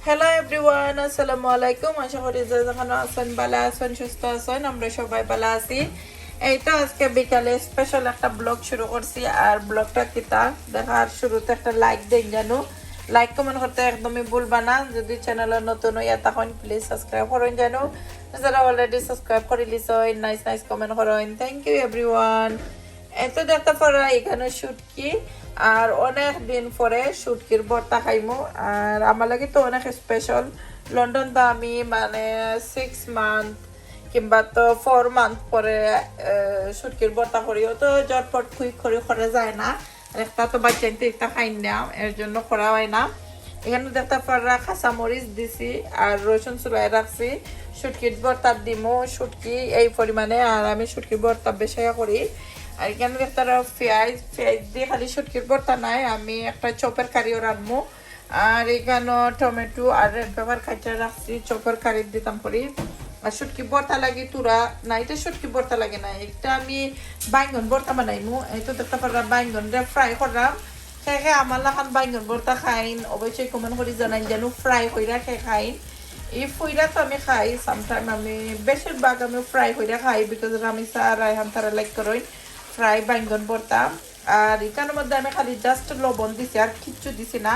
Hello everyone, আসসালামু আলাইকুম। আশা করি যে যেখানে আছেন ভালো আছেন, সুস্থ আছেন। আমরা সবাই ভালো আছি। এই তো আজকে বিকালে স্পেশাল একটা ব্লগ শুরু করছি। আর ব্লগটা কিতা দেখার শুরুতে একটা লাইক দেন, জানো লাইক কমেন্ট করতে একদমই ভুলবা না। যদি চ্যানেলে নতুন হইয়া তখন প্লিজ সাবস্ক্রাইব করেন, জানো যারা অলরেডি সাবস্ক্রাইব করে লিসেন নাইস নাইস কমেন্ট করেন। Thank you everyone. এত দেখতে পারা এখানে শুটকি, আর অনেক দিন পরে শুটকির ভর্তা খাইমু। আর আমার লাগে তো অনেক স্পেশাল। লন্ডন তো আমি মানে 6 মান্থ কিংবা তো 4 মান্থ পরে শুটকির ভর্তা করিও, তো জটপট কুইক করে যায় না। আর একটা তো বাচ্চা একটা খাই না, এর জন্য করা হয় না। এখানে দেখতে পারা কাঁচামরিচ দিছি আর রসুন চুলাই রাখছি। শুটকির ভর্তা দিমু, শুটকি এই পরিমাণে। আর আমি শুটকির ভর্তা বেশি করি। আর এখানে একটা পেঁয়াজ দিয়ে খালি শুটকির ভর্তা নাই, আমি একটা চপের কারিও রাখবো। আর এখানে টমেটো আর রেড পেপার কাঁচা রাখছি, চপের কারি দিতাম করি। আর শুটকি ভর্তা লাগে তুরা না, এটা শুটকি ভর্তা লাগে না, এটা আমি বাইঙ্গন ভর্তা বানাইমু। এই তো দেখতে পারলাম বাইঙ্গন ফ্রাই করলাম। খেয়ে আমার লাখান বাইঙ্গন ভর্তা খাইন অবশ্যই কমেন্ট করে জানাই যেন ফ্রাই কইরা খেয়ে খাইন। এই ফুইরা তো আমি খাই সামটাইম, আমি বেশিরভাগ আমি ফ্রাই কইরা খাই, বিকজ আমি রায়হান তারা লাইক করেন ফ্রাই বাইঙ্গন ভর্তা। আর এখানের মধ্যে আমি খালি জাস্ট লবণ দিছি আর কিচ্ছু দিছি না,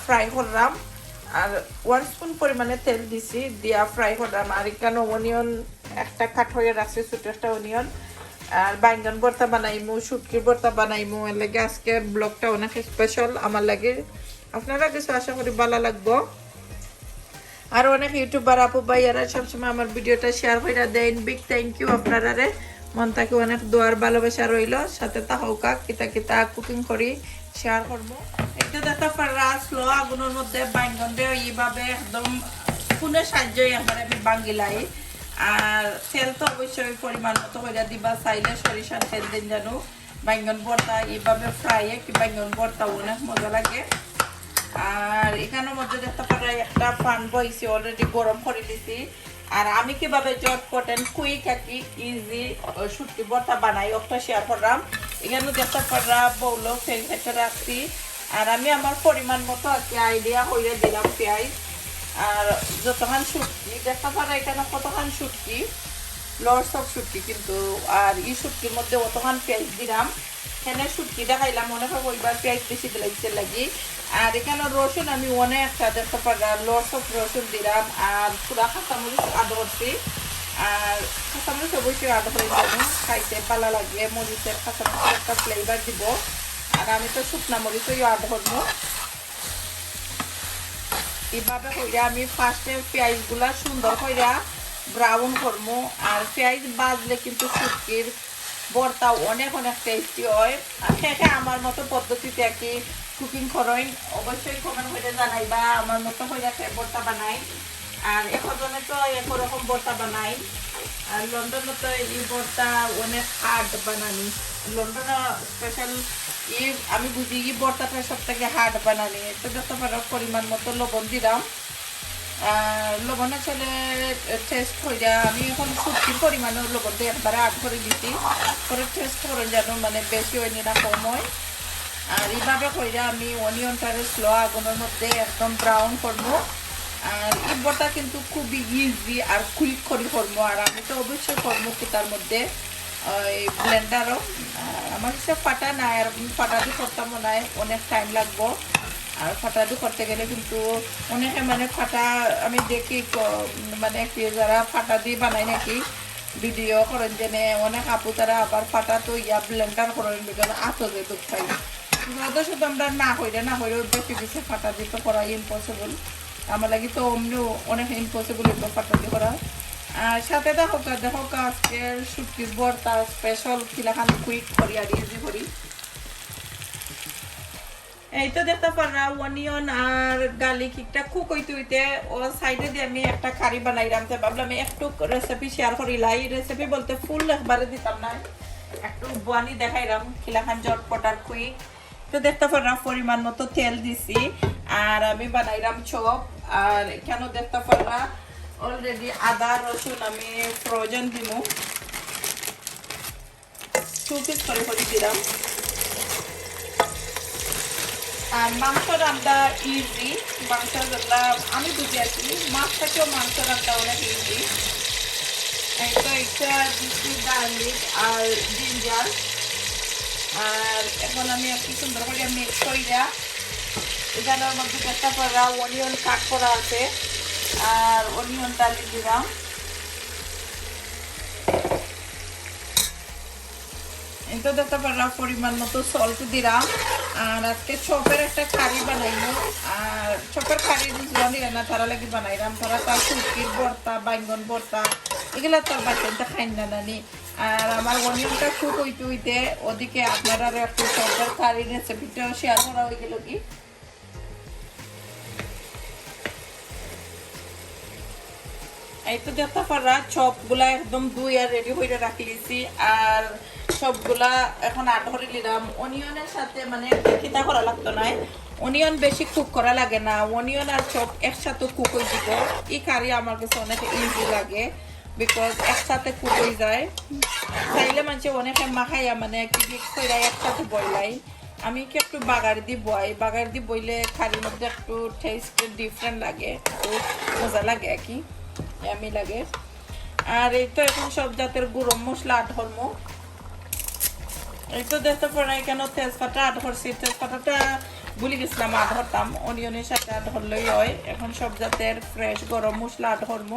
ফ্রাই করলাম। আর 1 স্পুন পরিমাণে তেল দিছি, দিয়া ফ্রাই করলাম। আর এখানে অনিয়ন একটা কাট হয়ে রাখছি, ছোট একটা অনিয়ন। আর বাইঙ্গন ভর্তা বানাইমু, শুটকির ভর্তা বানাইমু। এর লাগে আজকে ব্লগটা অনেক স্পেশাল আমার লাগে। আপনারা কিছু আশা করি ভালো লাগবো। আর অনেক ইউটিউবার আপু ভাইয়ারা সবসময় আমার ভিডিওটা শেয়ার করে দেন, বিগ থ্যাংক ইউ আপনারা রে। মন থেকে অনেক দোয়ার ভালোবাসা রইল। সাথে তাহকা কিতা কিতা কুকিং করি শেয়ার করবো। এটা দেখা পারা স্লো আগুনের মধ্যে বাইঙ্গন দিয়ে এইভাবে একদম ফুনের সাহায্যই একবারে আমি বাঙ্গিলাই। আর তেল তো অবশ্যই পরিমাণ মতো করে দিবা, চাইলে সরিষার তেল দিন জানো। বাইঙ্গন ভর্তা এইভাবে ফ্রাই কি বাইঙ্গন ভর্তা অনেক মজা লাগে। আর এখানের মধ্যে দেখতে পারা একটা পান বইছি, অলরেডি গরম করে দিছি। আর আমি কিভাবে জটপট এন্ড কুইক কি ইজি শুটকি ভর্তা বানাই ওটা শেয়ার করলাম। এখানে দেখতে পারা বউলো ফেল খেতে রাখছি। আর আমি আমার পরিমাণ মতো আর কি আইডিয়া হইলে দিলাম পেঁয়াজ। আর যতক্ষণ শুটকি দেখতে পারা এখানে কতক্ষণ শুটকি, লর্ডস অফ শুটকি কিন্তু। আর এই শুটকির মধ্যে অতক্ষণ পেঁয়াজ দিলাম। এখানে শুটকি দেখাইলাম অনেক ওইবার পেঁয়াজ বেশি দিলাইতে লাগি। আর এখানে রসুন আমি অনেকটা দেখতে পারলাম, লর্ডস অফ রসুন দিলাম। আর পুরা কাঁচামরিচ আদা করছি। আর কাঁচামরিচ অবশ্যই আদা করে দেবো, খাইতে ভালো লাগে। মরিচের কাঁচামরিচের একটা ফ্লেভার দিব। আর আমি তো শুকনা মরিচই আদা করবো। এইভাবে কইরা আমি ফার্স্টে পেঁয়াজগুলা সুন্দর কইরা ব্রাউন করবো। আর পেঁয়াজ বাজলে কিন্তু শুটকির ভর্তা অনেক অনেক টেস্টি হয়। আর খেয়ে আমার মতো পদ্ধতিতে আর কি কুকিং করেন অবশ্যই কমেন্ট করে জানাইবা আমার মতো হইয়া ভর্তা বানাই। আর এখনে তো একরকম ভর্তা বানাই। আর লন্ডনে তো এই ভর্তা অনেক হার্ড বানানি। লন্ডনে স্পেশাল আমি বুঝি এই ভর্তাটা সব থেকে হার্ড বানানি। তো যত পারো পরিমাণ মতো লবণ দিলাম। লবণ আসলে টেস্ট হয়ে যায়। আমি এখন শুটকির পরিমাণে লবণ দিয়ে একবারে আড করে দিচ্ছি, করে টেস্ট করে যেন মানে বেশি হয়নি না কম হয়। আর এইভাবে কইরা আমি অনিয়নটারে স্লো আগুনের মধ্যে একদম ব্রাউন করবো। আর এই ভর্তা কিন্তু খুবই ইজি আর কুইক করে করবো। আর আমি তো অবশ্যই করবো কি তার মধ্যে ওই ব্লেন্ডারও। আমার কাছে ফাটা নাই, আর ফাটা দিয়ে করতাম মনে হয় অনেক টাইম লাগবো। আর ফাটা দিয়ে করতে গেলে কিন্তু অনেকে মানে ফাটা আমি দেখি মানে কি যারা ফাটা দিয়ে বানায় নাকি ভিডিও করেন জেনে অনেক আপু তারা আবার ফাটা তো ব্লেন্ডার করেন, বিকজ আতো যে দুঃখ পাই। শুধু আমরা না হইলে বেশি বেশি ফাটা দিয়ে তো করা ইম্পসিবল। আমার লাগে তো অমনিও অনেক ইম্পসিবল হইতো ফাটা দিয়ে করা। আর সাথে দেখো আজকের শুটকির ভর্তা স্পেশাল কিলাখান কুইক করি আর ইজি করি। এই তো দেখতে পারা অনিয়ন আর গার্লিক একটা কুক হইতে হইতে ও সাইডে দিয়ে আমি একটা কারি বানাইলাম। তো ভাবলাম একটু রেসিপি শেয়ার করিলাই। রেসিপি বলতে ফুল একবারে দিতাম না, একটু বানি দেখাইলাম কিলাখান জটপট আর কুইক। তো দেখতে পারা পরিমাণ মতো তেল দিছি। আর আমি বানাইলাম চপ। আর এখানে দেখতে পারা অলরেডি আদা রসুন আমি ফ্রোজেন দিব, 2 পিস করে দিলাম। আর মাংস রান্না ইজি, মাংস রান্না আমি বুঝি আর কি, মাছ থেকেও মাংস রান্না অনেক ইজি। এই তো এটা দিচ্ছি গার্লিক আর জিঞ্জার। আর এখন আমি একটু সুন্দর করে মিক্স কইরা এখানের মধ্যে একটা করা অনিয়ন কাট করা আছে, আর অনিয়ন ডালি দিলাম। এটা দেখতে পারলাম পরিমাণ মতো সল্ট দিলাম। আর আজকে চপের একটা কারি বানাইলো, আর চপের কারি বুঝলাম না তারা লাগি বানাইলাম। তারা তার শুটকির ভর্তা, বাইঙ্গন ভর্তা এগুলা তার বাচ্চাটা খাই না নানি। আর আমার অনিয়নটা খুব হইতে হইতে ওদিকে আপনারা একটু চপের কারি রেসিপিটাও শেয়ার করা হয়ে গেল কি। এই তো দেখতে পারা চপগুলা একদম ধুই আর রেডি হয়ে রাখলিছি। আর সবগুলা এখন আধরে নিলাম অনিয়নের সাথে, মানে খিতা করা লাগতো না, অনিয়ন বেশি কুক করা লাগে না, অনিয়ন আর চপ একসাথে কুক হয়ে দিব। এই কারি আমার কাছে অনেক ইজি লাগে, বিকজ একসাথে কুক হয়ে যায়। চাইলে মানুষ অনেকে মাখাইয়া মানে কি মিক্স করে একসাথে বইলাই, আমি কি একটু বাগার দি বই, বাগার দি বইলে কারির মধ্যে একটু টেস্ট ডিফারেন্ট লাগে, একটু মজা লাগে আর কি, এমনি লাগে। আর এই তো এখন সব জাতের গুঁড়ো মশলা ধর্ম। এই তো দেখতে পারে কেন তেজপাতা ধরছি, তেজপাতাটা ভুলে গেছিলাম ধরতাম, অনিয়নের সাথে ধরলেই হয়। এখন সব জাতের ফ্রেশ গরম মশলা ধর্ম।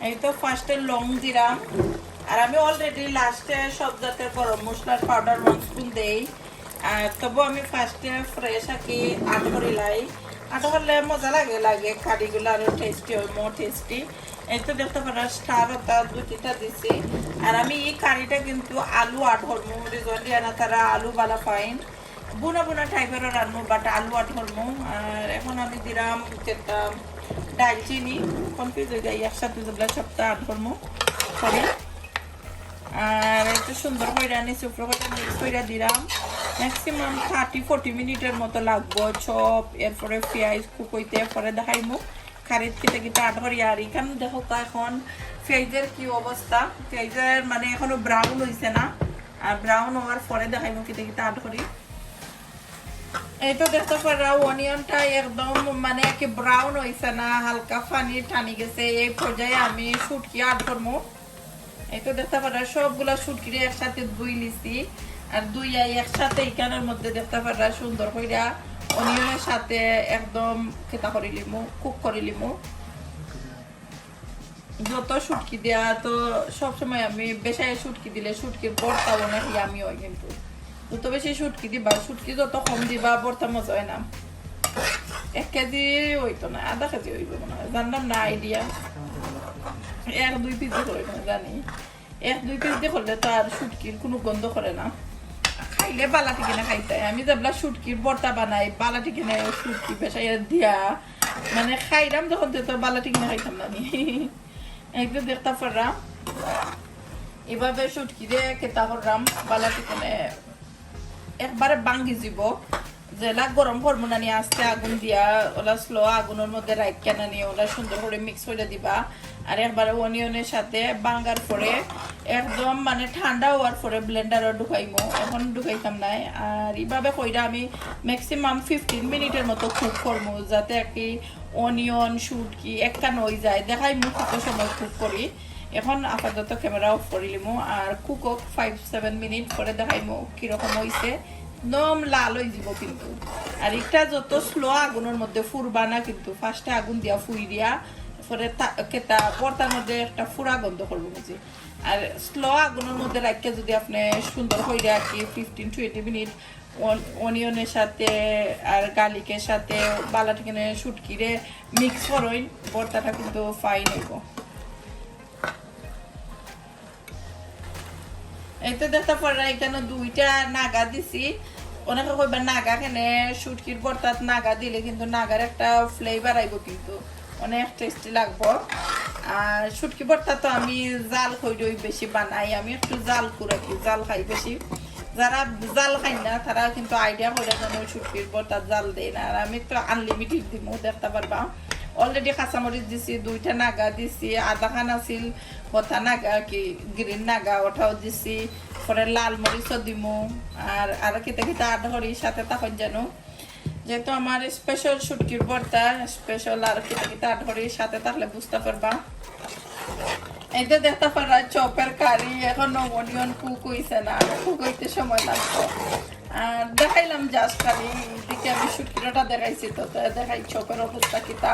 এই তো ফার্স্টে লং দিলাম, আর আমি অলরেডি লাস্টে সব জাতের গরম মশলার পাউডার 1 স্পুন দেই। আর তবু আমি ফার্স্টে ফ্রেশ আঁকি আধরিলাই, আধরলে মজা লাগে কারিগুলো আরো টেস্টি হয়, মোর টেস্টি। এই তো দেখতে পারো স্টারটা 2টা দিছি। আর আমি এই কারিটা কিন্তু আলু আধরমু, রিজন দিয়ে না তারা আলু বালা পাইন বুনা বুনা টাইপের রান্নু, বাট আলু আধরমু। আর এখন আমি দিলাম যেটা দালচিনি, কনফিউজ হয়ে যায় একসাথে যেগুলো সপ্তাহ আধরমু সরি। আর একটু সুন্দর করে আনি সুপ্র করে মিক্স করে দিলাম। ম্যাক্সিমাম 30-40 মিনিটের মতো লাগবো চপ, এরপরে পেঁয়াজ কুক হইতে, পরে দেখাইমু খারিদ খেতে খেতে আধরি। আর এখানে দেখো এখন পেঁয়াজের কি অবস্থা, পেঁয়াজের মানে এখনো ব্রাউন হয়েছে না, আর ব্রাউন হওয়ার পরে দেখাইমু খেতে খেতে আধরি। এই তো দেখতে পারা অনিয়নটা একদম মানে কি ব্রাউন হয়েছে না, হালকা পানি টানি গেছে, এই পর্যায়ে আমি শুটকি আড করবো। এই তো দেখতে পারা সবগুলা শুটকি একসাথে ধুই লিছি, আর দুইয়া একসাথে এখানের মধ্যে দেখতে পারা সুন্দর কইরা অনিয়নের সাথে একদম খেতা করে লিমু, কুক করে লিমু। যত শুটকি দেয়া তো সবসময় আমি বেশায় শুটকি দিলে শুটকির ভর্তা অনেক ইয়ামি হয়, কিন্তু যত বেশি শুটকি দিবা, শুটকি যত কম দিবা ভর্তা মজা হয় না। 1 কেজি হইতো না, আধা কেজি হইব মনে হয়, জানলাম না আইডিয়া। 1-2 পিস দিয়ে করে না জানি, 1-2 পিস দিয়ে করলে তো আর শুটকির কোনো গন্ধ করে না, খাইলে বালাটি কিনে খাইতে। আমি যেগুলা শুটকির ভর্তা বানাই বালাটি কিনে শুটকি পেশাইয়া দিয়া মানে খাইলাম যখন তো বালাটি কিনে খাইতাম না। একটু দেখতে পারলাম এভাবে শুটকি দিয়ে খেতা করলাম বালাটি কিনে একবারে বাঙ্গি যাব, যেলা গরম করবো না নিয়ে আস্তে আগুন দিয়া ওলা স্লো আগুনের মধ্যে রাখা না নিয়ে ওলা সুন্দর করে মিক্স করে দিবা। আর একবারে অনিয়নের সাথে বাঙ্গার পরে একদম মানে ঠান্ডা হওয়ার পরে ব্লেন্ডারও ঢুকাইমো, এখন ঢুকাইতাম নাই। আর এইভাবে কইরা আমি ম্যাক্সিমাম 15 মিনিটের মতো কুক করবো, যাতে একটি অনিয়ন শুটকি একখান হয়ে যায়। দেখাইমো কত সময় কুক করি। এখন আপাতত ক্যামেরা অফ করে লিমো, আর কুকক 5-7 মিনিট পরে দেখাইমো কিরকম হয়েছে। একদম লাল হয়ে যাব কিন্তু। আর এটা যত স্লো আগুনের মধ্যে ফুরবা না, কিন্তু ফার্স্টে আগুন দিয়া ফুই দিয়া পরে কেতা পর্দার মধ্যে একটা ফুরা গন্ধ করবো বুঝি। আর স্লো আগুনের মধ্যে রাখিয়ে যদি আপনি সুন্দর হয়ে রাখি 15-20 মিনিট অনিয়নের সাথে আর গার্লিকের সাথে বালাটিকে শুটকিরে মিক্স করইন, ভর্তাটা কিন্তু ফাইন হইব। এই তো দেখতে পারা এখানে 2টা নাগা দিছি। অনেকে কইবা নাগা কেনে শুটকির ভর্তাত নাগা দিলে কিন্তু নাগার একটা ফ্লেভার আইব, কিন্তু অনেক টেস্টি লাগবো। আর শুটকি ভর্তা তো আমি জাল খইরই বেশি বানাই, আমি একটু জাল করে কি জাল খাই বেশি। যারা জাল খাই না তারা কিন্তু আইডিয়া করে যেন শুটকির ভর্তা জাল দেয় না। আর আমি একটু আনলিমিটেড দিব দেখতে পারবা। অলরেডি কাঁচামরিচ দিছি, 2টা নাগা দিছি, আদা খান আছিল কথা নাগা কি গ্রিন নাগা ওটাও দিছি, পরে লাল মরিচও দিমু, আর কিতা কিতা আদ করি সাথে তখন জানো যেহেতু আমার স্পেশাল শুটকির ভর্তা স্পেশাল আর কিতা কিতা আদ করি সাথে থাকলে বুঝতে পারবা। এই তো দেখতে পারা চপের কারি এখনো অনিয়ন কুক হইছে না, কুক হইতে সময় লাগবে। আর দেখাইলাম জাস্ট কারি দিকে আমি শুটকিটা দেখাইছি, তো দেখাই চপের অবস্থা কিতা।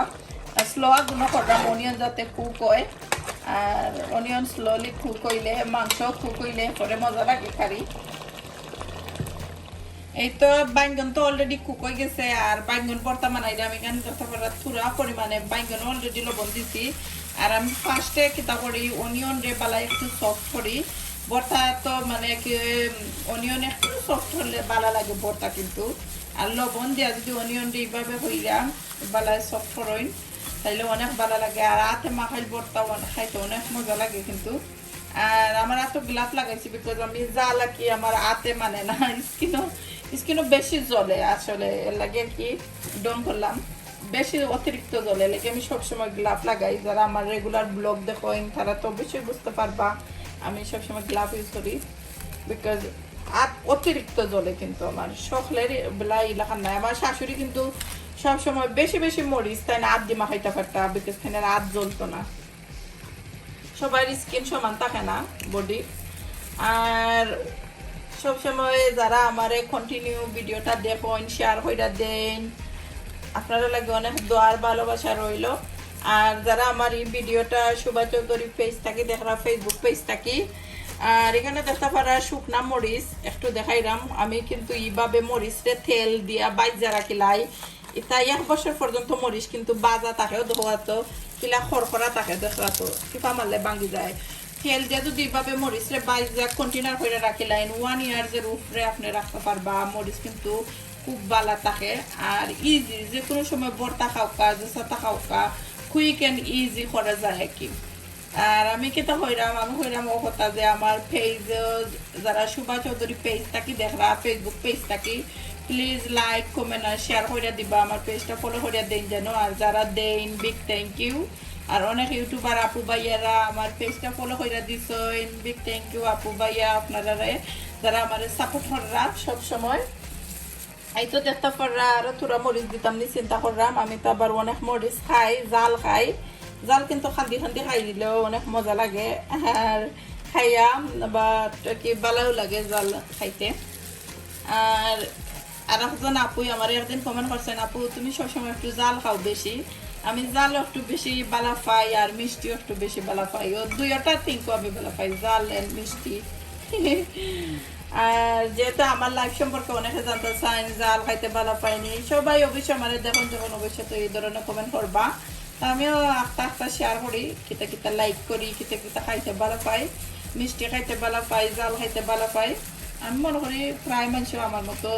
স্লো আগুনো করলাম অনিয়ন যাতে কুক হয়, আর অনিয়ন স্লোলি কুক হইলে মাংস কুক হইলে পরে মজা লাগে কারি। এই তো বাইঙ্গন তো অলরেডি কুক হয়ে গেছে, আর বাইঙ্গন ভর্তা বানাইলে আমি এখানে যত পুরা পরিমাণে বাইঙ্গন অলরেডি লবণ দিছি। আর আমি ফার্স্টে কিতা করি অনিয়ন রে বালা একটু সফট করি, ভর্তা তো মানে কি অনিয়ন একটু সফট হলে ভালো লাগে ভর্তা কিন্তু। আর লবণ দিয়া যদি অনিয়ন রে এইভাবে হইরা বালায় সফট করইন তাইলে অনেক ভালো লাগে, আর হাতে মাখাইল ভর্তা খাইতে অনেক মজা লাগে কিন্তু। আর আমার এত গ্লাভ লাগাইছি বিকজ আমি যা লাগি আমার হাতে মানে না, স্কিনও বেশি জ্বলে আসলে, এর লাগে কি ডং করলাম বেশি অতিরিক্ত জ্বলে লাগে আমি সবসময় গ্লাভ লাগাই। যারা আমার রেগুলার ব্লগ দেখেন তারা তো অবশ্যই বুঝতে পারবা আমি সবসময় গ্লাভ ইউজ করি বিকজ হাত অতিরিক্ত জ্বলে কিন্তু আমার সকলের বেলা এলাকার নাই। আমার শাশুড়ি কিন্তু সবসময় বেশি বেশি মরিচ তাই না হাত দিয়ে মাখাইতে পারতা বিকজ খানে হাত জ্বলতো না। সবার স্কিন সমান থাকে না বডি। আর সবসময় যারা আমার কন্টিনিউ ভিডিওটা দেখেন শেয়ার কইরা দেন, আপনারা লাগে অনেক দোয়ার ভালোবাসা রইল। আর যারা আমার এই ভিডিওটা শোভা চৌধুরী পেজ থাকি দেখরা ফেসবুক পেজ থাকি, আর এখানে দেখতে পারা শুকনা মরিচ একটু দেখাইলাম আমি কিন্তু এইভাবে মরিচরে তেল দিয়া বাইজা রাখিলাই। এটা 1 বছর পর্যন্ত মরিচ কিন্তু বাজা থাকেও দেখো কিলা খড়খড়া থাকে দেখো টিপা মারলে ভাঙি যায়। তেল দিয়ে যদি এইভাবে মরিচরে বাইজা কন্টেনার করে রাখিলাইন 1 ইয়ার্সের উপরে আপনি রাখতে পারবা। মরিচ কিন্তু খুব ভালো থাকে আর ইজি, যে কোনো সময় ভর্তা খাওকা জেসাতা খাওকা কুইক অ্যান্ড ইজি করা যায় আর কি। আর আমি কেটা হইরাম ও কথা যে আমার পেজ যারা শোভা চৌধুরী পেজ থাকি দেখরা ফেসবুক পেজ থাকি প্লিজ লাইক কমেন্ট আর শেয়ার করে দিবা, আমার পেজটা ফলো করে দেন যেন। আর যারা দেন বিগ থ্যাংক ইউ। আর অনেক ইউটিউবার আপু ভাইয়ারা আমার পেজটা ফলো করে দিছেন, বিগ থ্যাংক ইউ আপু ভাইয়া আপনারা যারা আমার সাপোর্ট করা সব সময়। এই তো দেখতে পাররা আর তোরা মরিচ দিতাম নি চিন্তা করলাম, আমি তো আবার অনেক মরিচ খাই, জাল কিন্তু খান্দি খাই দিলেও অনেক মজা লাগে আর খাইয়া বা কি ভালোও লাগে জাল খাইতে। আর একজন আপুই আমার একদিন কমেন্ট করছেন আপু তুমি সবসময় একটু জাল খাও বেশি, আমি জাল একটু বেশি বালা পাই আর মিষ্টিও একটু বেশি বালা পাই, ও দুইটা তিনকো আমি বালা পাই জাল এন্ড মিষ্টি। আর যেহেতু আমার লাইফ সম্পর্কে অনেকে জানতে চান জাল খাইতে ভালো পাইনি, সবাই অবশ্যই আমার দেখুন যখন অবশ্যই তো এই ধরনের কমেন্ট করবা। তা আমিও একটা শেয়ার করি, কিতা লাইক করি, কিতা খাইতে ভালো পাই, মিষ্টি খাইতে ভালো পাই, জাল খাইতে ভালো পাই। আমি মনে করি প্রায় মানুষ আমার মতো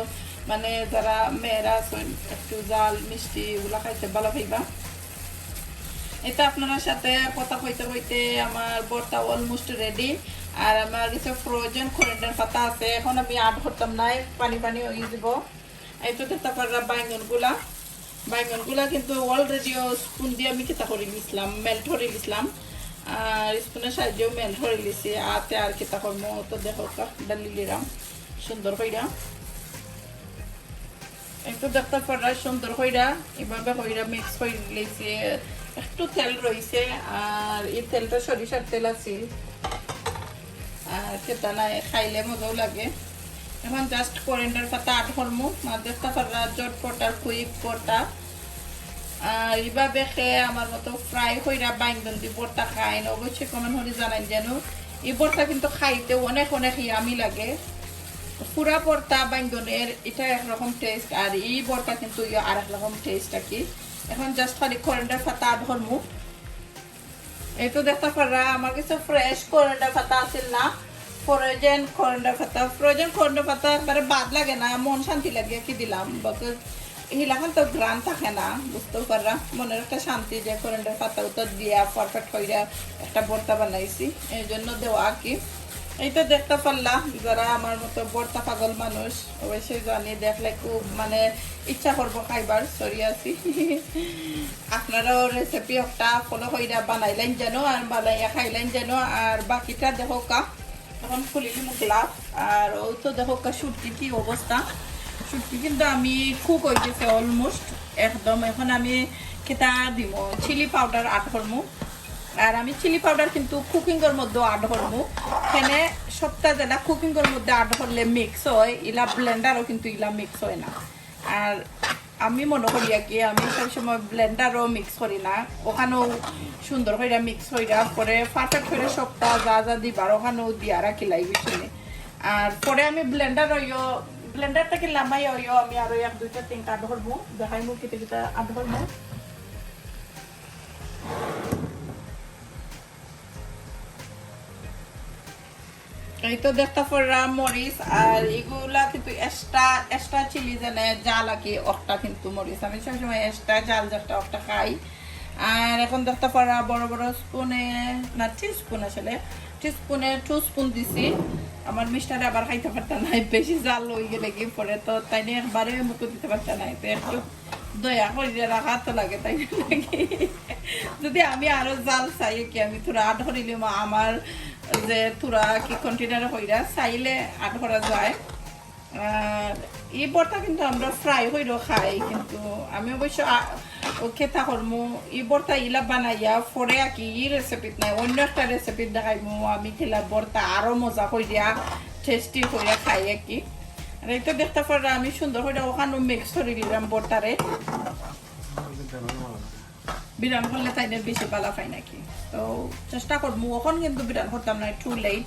মানে যারা মেয়েরা আছেন একটু জাল মিষ্টি এগুলা খাইতে ভালো পাইবা। এটা আপনার সাথে কথা কইতে আমার ভর্তা অলমোস্ট রেডি। আর আমার কিছু ফ্রোজেন করিন্ডার পাতা আছে, এখন আমি আড করতাম নাই পানি হয়ে যাব। এই তো দেখতে পারলাম বাইঙ্গনগুলা কিন্তু অলরেডি স্পুন দিয়ে আমি কিতা করে নিয়েছিলাম মেল্ট করে নিয়েছিলাম, আর স্পুনের সাহায্যেও মেল্ট করে নিয়েছি। আতে আর কিতা করবো তো দেখো ডালি লিরাম সুন্দর কইরা। একটু দেখতে পারলাম সুন্দর কইরা এভাবে কইরা মিক্স করে নিয়েছি। একটু তেল রয়েছে আর এই তেলটা সরিষার তেল আছে, আর সেটা না খাইলে মজাও লাগে। এখন জাস্ট করিন্ডার পাতা আট করমু দেখতে পারলা জটপট আর কুইক পটা। আর এইভাবে খেয়ে আমার মতো ফ্রাই কইরা বাইঙ্গন দিয়ে ভর্তা খাই না অবশ্যই কমেন্ট করে জানাই যেন। এই ভর্তা কিন্তু খাইতে অনেক ইয়ামি লাগে। পুরা ভর্তা বাইঙ্গনের এটা একরকম টেস্ট আর এই ভর্তা কিন্তু আর এক রকম টেস্ট আর কি। এখন জাস্ট খালি করিন্ডার পাতা আট করমু। এই তো দেখতে পারলা আমার কাছে ফ্রেশ করিন্ডার পাতা আছে না, ফ্রোজেন করিন্ডার পাতা একবারে বাদ লাগে না, মন শান্তি লাগে কি দিলাম হিলাখান তো গ্রান থাকে না, বুঝতেও পাররা মনের একটা শান্তি যে করিন্ডার পাতা উত্তর দিয়া পারফেক্ট কইরা একটা ভর্তা বানাইছি এই জন্য দেওয়া কি। এই তো দেখতে পারলাম, যারা আমার মতো বর্তা পাগল মানুষ অবশ্যই জানি, দেখলে খুব মানে ইচ্ছা করবো খাইবার সরি আছি। আপনারাও রেসিপি একটা ফলো কইরা বানাইলেন যেন আর বানাইয়া খাইলেন যেন। আর বাকিটা দেখো কা এখন খুলি দিমু গ্লাভ। আর ওই তো দেখো কা শুটকি কি অবস্থা। শুটকি কিন্তু আমি কুক হয়ে গেছে অলমোস্ট একদম। এখন আমি কেটা দিব চিলি পাউডার আট করমু। আর আমি চিলি পাউডার কিন্তু কুকিংয়ের মধ্যে আড করবো। এখানে সবটা যেটা কুকিংয়ের মধ্যে আড করলে মিক্স হয়, ইলা ব্লেন্ডারও কিন্তু ইলা মিক্স হয় না। আর আমি মনে করি কি আমি সবসময় ব্লেন্ডারও মিক্স করি না, ওখানেও সুন্দর করে মিক্স হয়ে পরে পারফেক্ট করে সবটা যা যা দিবার ওখানেও দিয়া রাখি লাগবে। আর পরে আমি ব্লেন্ডারটাকে লামাই আমি আরো এক দুইটা তিনটা আড করবো, দেখাই মুখ কেটে কেটে আড করবো। এই তো দেখতে পারলাম মরিচ আর এগুলা কিন্তু এক্সট্রা চিলি জানে জাল আকি অকটা কিন্তু মরিচ আমি সবসময় এক্সট্রা জাল যেটা অকটা খাই। আর এখন দেখতে পারা বড় বড় স্পুনে না টিস্পুন আসলে টিস্পুনে 2 স্পুন দিছি। আমার মিষ্টারে আবার খাইতে পারতা নাই, বেশি জাল হয়ে গেলে কি পরে তো তাই নিয়ে একবারে মুখে দিতে পারতা নাই। তো একটু দয়া করে রাখা তো লাগে তাই লাগে। যদি আমি আরো জাল চাই কি আমি তোরা আট করিলাম আমার যে তোরা কি কন্টেনারে হইরা চাইলে আট করা যায়। আর এই বর্তা কিন্তু আমরা ফ্রাই হইলেও খাই, কিন্তু আমি অবশ্য খেতা করমু এই বর্তা ইলা বানাইয়া পরে কি ই রেসিপিত নাই অন্য একটা রেসিপিত দেখাইমু আমি খেলা বর্তা আরো মজা করিয়া টেস্টি করিয়া খাই আর কি। আর এটা দেখতে পারা আমি সুন্দর করে ওখানে মিক্স করে দিলাম বর্তারে। বিরান করলে তাই বেশি পালা পাই নাকি, তো চেষ্টা করবো। ওখান কিন্তু বিরান করতাম না, টু লেট।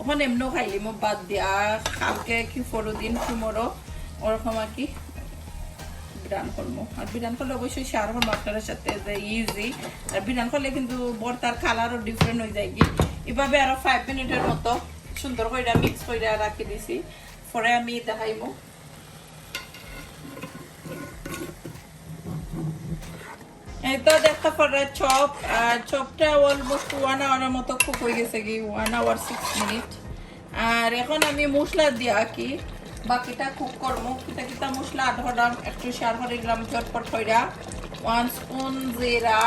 ওখানে এমনিও খাইলি মো বাদ দিয়া কালকে কি পরদিন টুমোরো ওরকম আর কি বিরান করবো। আর বিরান করলে অবশ্যই শেয়ার করবো আপনার সাথে যে ইজি। আর বিরান করলে কিন্তু বর্তার কালারও ডিফারেন্ট হয়ে যায় কি। এভাবে আরো 5 মিনিটের মতো সুন্দর করে মিক্স করে রাখি দিছি, পরে আমি দেখাইবো। এই তো দেখতে পারে চপ, আর চপটা অলমোস্ট 1 আওয়ারের মতো কুক হয়ে গেছে কি 1 আওয়ার 6 মিনিট। আর এখন আমি মশলা দিয়া কি বাকিটা কুক করবো। কিতা কিতা মশলা আট হলাম একটু শেয়ার করে দিলাম চটপট হইরা। 1 স্পুন জিরা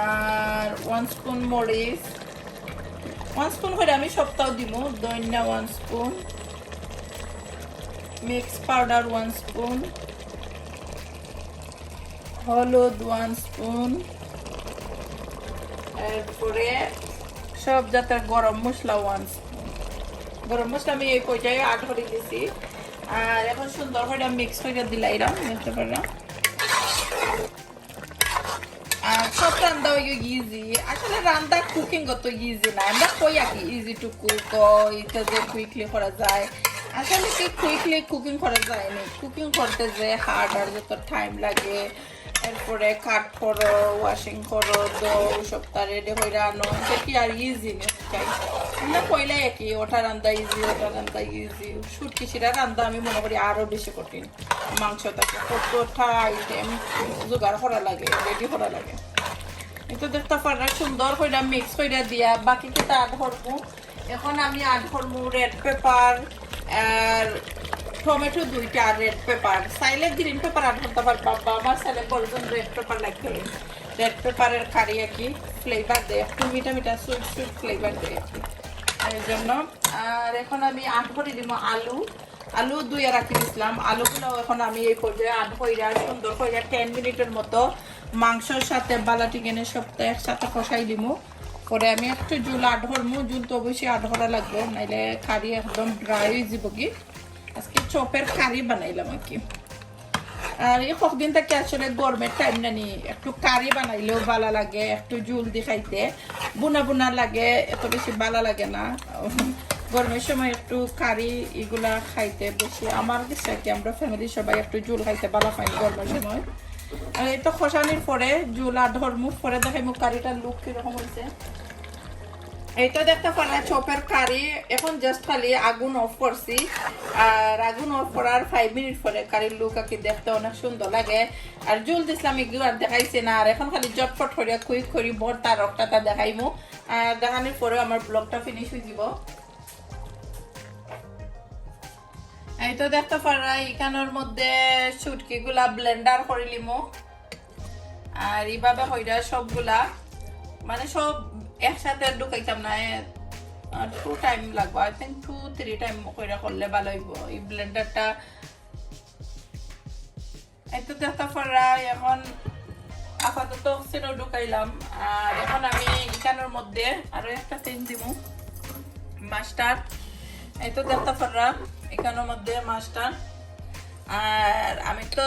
আর 1 স্পুন মরিচ, 1 স্পুন করে আমি সপ্তাহ দিব। ধনিয়া 1 স্পুন, মিক্স পাউডার 1 স্পুন, হলুদ 1 স্পুন, এরপরে সব জাতের গরম মশলা 1 স্পুন। গরম মশলা আমি এই পর্যায়ে আট করে দিয়েছি। আর এখন সুন্দর করে মিক্স করে দিলাইলাম দেখতে পারলাম। আর সব রান্না ইজি, আসলে রান্না কুকিং কত ইজি না। আমরা কই আর কি ইজি টু কুক, এটা যে কুইকলি করা যায়, আসলে কি কুইকলি কুকিং করা যায় না। কুকিং করতে যে হার্ড আর যত টাইম লাগে, এরপরে কাট করো, ওয়াশিং করো, দো সপ্তাহ রেডি হয়ে আনো, এটা কি আর ইজি না। আমরা কইলে একই ওটা রান্না ইজি, ওটা রান্না ইজি। শুটকি শিরা রান্না আমি মনে করি আরো বেশি কঠিন। মাংসটাকে কতটা আইটেম জোগাড় করা লাগে, রেডি করা লাগে। এটা দেখতে পারা সুন্দর করে মিক্স করে দিয়া বাকি কিটা আড করবো। এখন আমি আড করবো রেড পেপার আর টমেটো 2টা, রেড পেপার চাইলে গ্রিন পেপার আড করতে পারবা, আমার ছেলে বলছেন রেড পেপার লাগবে। রেড পেপারের কারি আর কি ফ্লেভার দেয়, একটু মিঠা মিঠা সুইট সুইট ফ্লেভার দেয় আর কি, এই জন্য। আর এখন আমি আড করে দিব আলু 2 রাখি দিয়েছিলাম। আলুগুলো এখন আমি এই পর্যায়ে আড কইরা সুন্দর করে 10 মিনিটের মতো মাংসর সাথে বালাটি কেনে সবটা একসাথে কষাই দিব। পরে আমি একটু জুল আড করবো, জুল তো অবশ্যই আড করা লাগবে, নাইলে কারি একদম ড্রাই হয়ে যাব কি। আজকে চপের কারি বানাইলাম আর কি। আর এই কতদিন থেকে আসলে গরমের টাইম নানি একটু কারি বানাইলেও ভালো লাগে, একটু জুল দিয়ে খাইতে বুনা বুনা লাগে, এত বেশি ভালো লাগে না। গরমের সময় একটু কারি এগুলা খাইতে বেশি আমার ইচ্ছা কি, আমরা ফ্যামিলির সবাই একটু জুল খাইতে ভালো পাই গরমের সময়। আর এই তো খসানির পরে জুল আর ধর্মুখ পরে দেখাই মুখ কারিটার লুক কিরকম হয়েছে। এইটা দেখতে পারলে চপের কারি এখন জাস্ট খালি আগুন অফ করছি আর আগুন অফ করার 5 মিনিট পরে কারির লুকাকে দেখতে অনেক সুন্দর লাগে আর জল দিছিলাম এগুলো আর দেখাইছে না আর এখন খালি জটফট করিয়া কুইক করি ভর্তা রকটা দেখাইমু আর দেখানোর পরে আমার ব্লগটা ফিনিশ হয়ে যাব এই তো দেখতে পারা এখানের মধ্যে শুটকি গুলা ব্লেন্ডার করে লিমু আর এইভাবে হইরা সবগুলা মানে সব একসাথে ঢুকাইতাম না 2 টাইম লাগবে আই থিঙ্ক 2-3 টাইম কইরা করলে ভালো হইব এই ব্লেন্ডারটা এতো দেখতে পারা এখন আপাতত সেটা ঢুকাইলাম আর এখন আমি এখানের মধ্যে আরো একটা চেঞ্জ দিমু মাস্টার এই তো দেখতে পারা এখানের মধ্যে মাস্টার আর আমি তো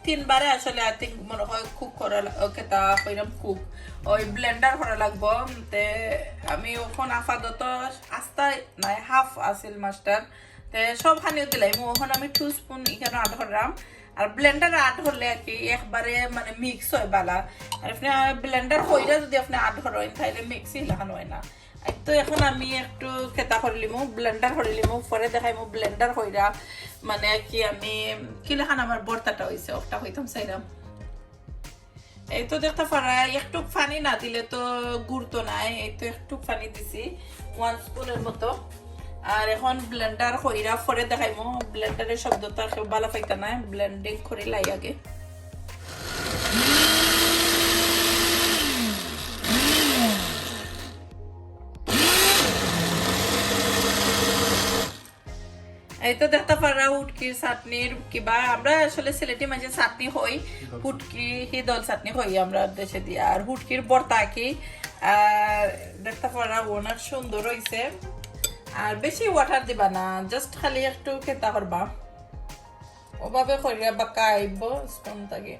3 বারে আসলে আই থিঙ্ক মনে হয় কুক করা ওকে তা কইরাম কুক ওই ব্লেন্ডার করা লাগবো তে আমি ওখান আপাতত আস্তা নাই হাফ আসিল মাস্টার তে সব খানিও দিলাই ওখানে আমি 2 স্পুন এখানে আড করলাম আর ব্লেন্ডার আড করলে আর কি একবারে মানে মিক্স হয় বালা আর আপনি ব্লেন্ডার কইরা যদি আপনি আড করেন তাহলে মিক্সই লাগানো হয় না তো এখন আমি একটু খেতা করে লিমু ব্লেন্ডার করে লিমু পরে দেখাইমু ব্লেন্ডার কইরা মানে কি আমি কি লেখান আমার বর্তাটা হইছে ওটা হইতাম চাইলাম এই তো দেখতে পারা একটু পানি না দিলে তো গুড়তো নাই এই তো একটু পানি দিছি 1 স্পুনের মতো আর এখন ব্লেন্ডার কইরা পরে দেখাইমু ব্লেন্ডারের শব্দটা কেউ ভালো পাইতা না ব্লেন্ডিং করে লাই আগে এই তো দেখতে পারা হুটকির চাটনির কিবা আমরা আসলে সিলেটি মাঝে চাটনি হই হুটকি হিদল চাটনি হই আমরা দেশে দিয়ে আর হুটকির ভর্তা কি আর দেখতে পারা ওনার সুন্দর হইছে আর বেশি ওয়াটার দিবা না জাস্ট খালি একটু খেতা করবা ওভাবে করিয়া বাঁকা আইব স্পুন থেকে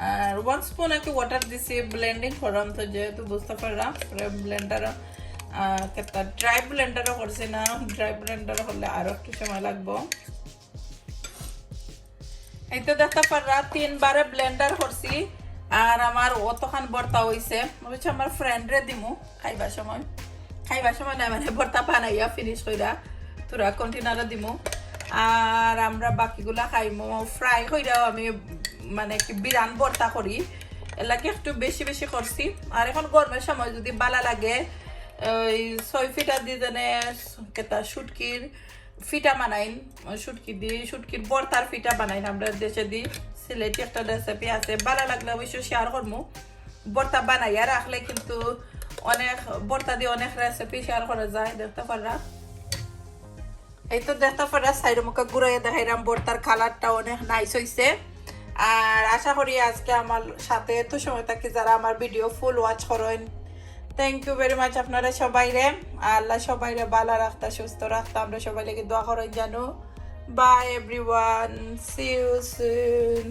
আর 1 স্পুন আর কি ওয়াটার দিছি ব্লেন্ডিং করাম তো যেহেতু বুঝতে পারা ব্লেন্ডার কেতা ড্রাই ব্লেন্ডারও করছি না ড্রাই ব্লেন্ডার হলে আরো একটু সময় লাগবো এই তো দেখতে পারা 3 বারে ব্লেন্ডার করছি আর আমার অতখান ভর্তা হইছে বুঝছি আমার ফ্রেন্ডরে দিমু খাইবার সময় না মানে ভর্তা বানাইয়া ফিনিশ কইরা তোরা কন্টেনারে দিমু আর আমরা বাকিগুলা খাইমু ফ্রাই কইরাও আমি মানে কি বিরান ভর্তা করি এলাকে একটু বেশি বেশি করছি আর এখন গরমের সময় যদি বালা লাগে ওই 6 ফিটা দিয়ে জানে কেতা শুটকির ফিটা বানাইন শুটকির ভর্তার ফিটা বানাইন আমরা দেশে দিই সিলেটি একটা রেসিপি আছে ভালো লাগলে অবশ্যই শেয়ার করবো ভর্তা বানাইয়া রাখলে কিন্তু অনেক ভর্তা দিয়ে অনেক রেসিপি শেয়ার করা যায় দেখতে পারা এই তো দেখতে পারা সাইড মুখে ঘুরাইয়া দেখাইলাম ভর্তার কালারটা অনেক নাইস হইছে আর আশা করি আজকে আমার সাথে এত সময় থাকি যারা আমার ভিডিও ফুল ওয়াচ করেন থ্যাংক ইউ ভেরি মাচ আপনারা সবাই রে আল্লাহ সবাই রে ভালো রাখতা সুস্থ রাখতা আমরা সবাই লেগে দোয়া করেন জানো bye everyone see you soon